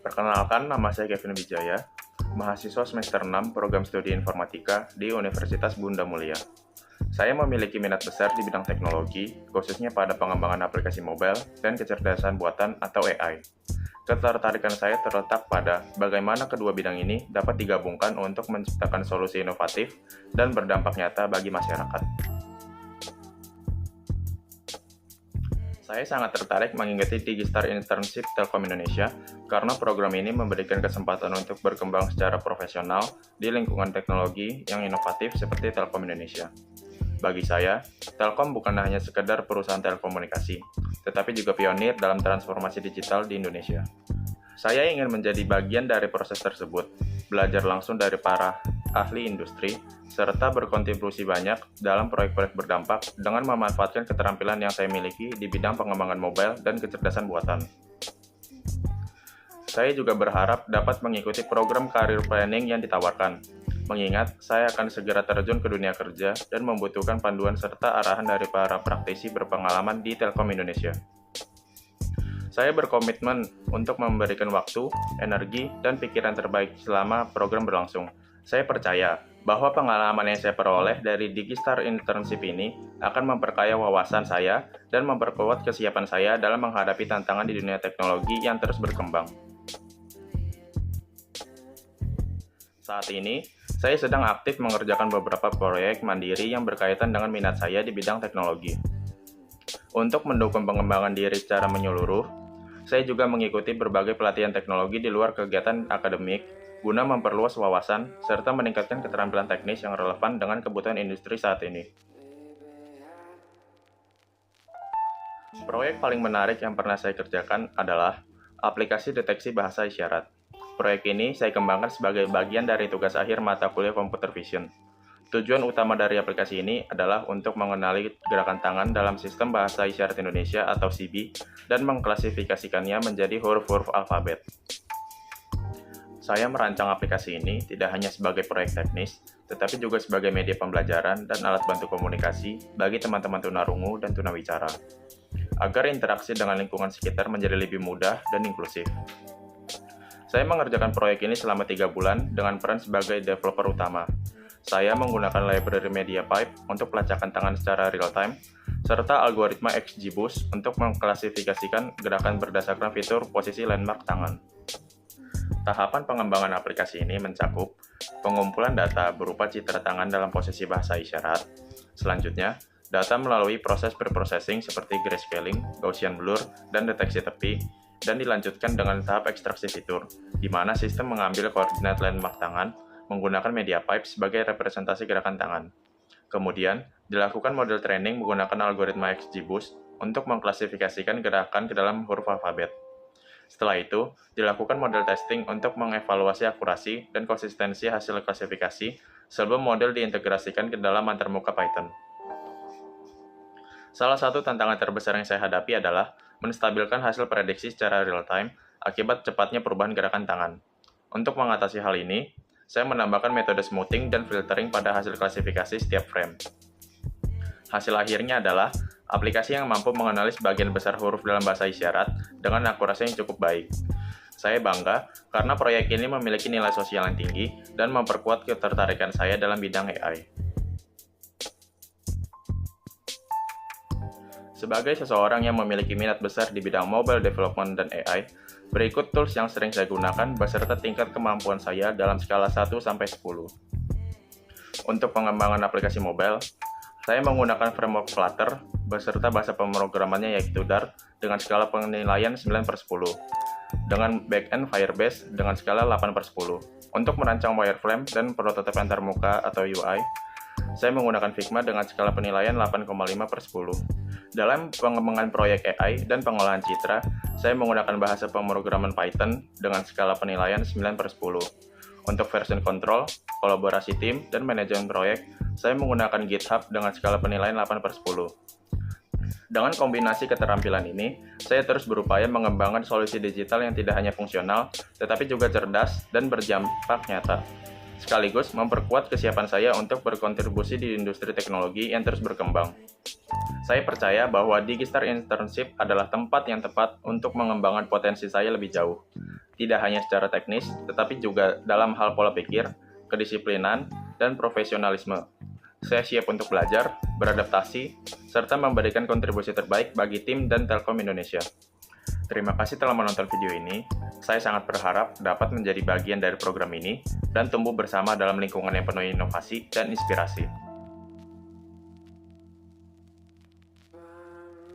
Perkenalkan, nama saya Kevin Wijaya, mahasiswa semester 6 Program Studi Informatika di Universitas Bunda Mulia. Saya memiliki minat besar di bidang teknologi, khususnya pada pengembangan aplikasi mobile dan kecerdasan buatan atau AI. Ketertarikan saya terletak pada bagaimana kedua bidang ini dapat digabungkan untuk menciptakan solusi inovatif dan berdampak nyata bagi masyarakat. Saya sangat tertarik mengikuti Digistar Internship Telkom Indonesia karena program ini memberikan kesempatan untuk berkembang secara profesional di lingkungan teknologi yang inovatif seperti Telkom Indonesia. Bagi saya, Telkom bukan hanya sekedar perusahaan telekomunikasi, tetapi juga pionir dalam transformasi digital di Indonesia. Saya ingin menjadi bagian dari proses tersebut, belajar langsung dari para ahli industri, serta berkontribusi banyak dalam proyek-proyek berdampak dengan memanfaatkan keterampilan yang saya miliki di bidang pengembangan mobile dan kecerdasan buatan. Saya juga berharap dapat mengikuti program career planning yang ditawarkan, mengingat saya akan segera terjun ke dunia kerja dan membutuhkan panduan serta arahan dari para praktisi berpengalaman di Telkom Indonesia. Saya berkomitmen untuk memberikan waktu, energi, dan pikiran terbaik selama program berlangsung. Saya percaya bahwa pengalaman yang saya peroleh dari Digistar Internship ini akan memperkaya wawasan saya dan memperkuat kesiapan saya dalam menghadapi tantangan di dunia teknologi yang terus berkembang. Saat ini, saya sedang aktif mengerjakan beberapa proyek mandiri yang berkaitan dengan minat saya di bidang teknologi. Untuk mendukung pengembangan diri secara menyeluruh, saya juga mengikuti berbagai pelatihan teknologi di luar kegiatan akademik guna memperluas wawasan serta meningkatkan keterampilan teknis yang relevan dengan kebutuhan industri saat ini. Proyek paling menarik yang pernah saya kerjakan adalah aplikasi deteksi bahasa isyarat. Proyek ini saya kembangkan sebagai bagian dari tugas akhir mata kuliah Computer Vision. Tujuan utama dari aplikasi ini adalah untuk mengenali gerakan tangan dalam sistem bahasa isyarat Indonesia atau SIBI dan mengklasifikasikannya menjadi huruf-huruf alfabet. Saya merancang aplikasi ini tidak hanya sebagai proyek teknis, tetapi juga sebagai media pembelajaran dan alat bantu komunikasi bagi teman-teman tunarungu dan tunawicara, agar interaksi dengan lingkungan sekitar menjadi lebih mudah dan inklusif. Saya mengerjakan proyek ini selama 3 bulan dengan peran sebagai developer utama. Saya menggunakan library MediaPipe untuk pelacakan tangan secara real-time, serta algoritma XGBoost untuk mengklasifikasikan gerakan berdasarkan fitur posisi landmark tangan. Tahapan pengembangan aplikasi ini mencakup pengumpulan data berupa citra tangan dalam posisi bahasa isyarat. Selanjutnya, data melalui proses preprocessing seperti grayscaling, Gaussian blur, dan deteksi tepi, dan dilanjutkan dengan tahap ekstraksi fitur, di mana sistem mengambil koordinat landmark tangan menggunakan MediaPipe sebagai representasi gerakan tangan. Kemudian, dilakukan model training menggunakan algoritma XGBoost untuk mengklasifikasikan gerakan ke dalam huruf alfabet. Setelah itu, dilakukan model testing untuk mengevaluasi akurasi dan konsistensi hasil klasifikasi sebelum model diintegrasikan ke dalam antarmuka Python. Salah satu tantangan terbesar yang saya hadapi adalah menstabilkan hasil prediksi secara real-time akibat cepatnya perubahan gerakan tangan. Untuk mengatasi hal ini, saya menambahkan metode smoothing dan filtering pada hasil klasifikasi setiap frame. Hasil akhirnya adalah aplikasi yang mampu mengenali sebagian besar huruf dalam bahasa isyarat dengan akurasi yang cukup baik. Saya bangga karena proyek ini memiliki nilai sosial yang tinggi dan memperkuat ketertarikan saya dalam bidang AI. Sebagai seseorang yang memiliki minat besar di bidang mobile development dan AI, berikut tools yang sering saya gunakan beserta tingkat kemampuan saya dalam skala 1-10. Untuk pengembangan aplikasi mobile, saya menggunakan framework Flutter beserta bahasa pemrogramannya yaitu Dart dengan skala penilaian 9/10, dengan backend Firebase dengan skala 8/10. Untuk merancang wireframe dan prototipe antarmuka atau UI, saya menggunakan Figma dengan skala penilaian 8,5/10. Dalam pengembangan proyek AI dan pengolahan citra, saya menggunakan bahasa pemrograman Python dengan skala penilaian 9/10. Untuk version control, kolaborasi tim, dan manajemen proyek, saya menggunakan GitHub dengan skala penilaian 8/10. Dengan kombinasi keterampilan ini, saya terus berupaya mengembangkan solusi digital yang tidak hanya fungsional, tetapi juga cerdas dan berdampak nyata, sekaligus memperkuat kesiapan saya untuk berkontribusi di industri teknologi yang terus berkembang. Saya percaya bahwa Digistar Internship adalah tempat yang tepat untuk mengembangkan potensi saya lebih jauh. tidak hanya secara teknis, tetapi juga dalam hal pola pikir, kedisiplinan, dan profesionalisme. Saya siap untuk belajar, beradaptasi, serta memberikan kontribusi terbaik bagi tim dan Telkom Indonesia. Terima kasih telah menonton video ini. Saya sangat berharap dapat menjadi bagian dari program ini dan tumbuh bersama dalam lingkungan yang penuh inovasi dan inspirasi.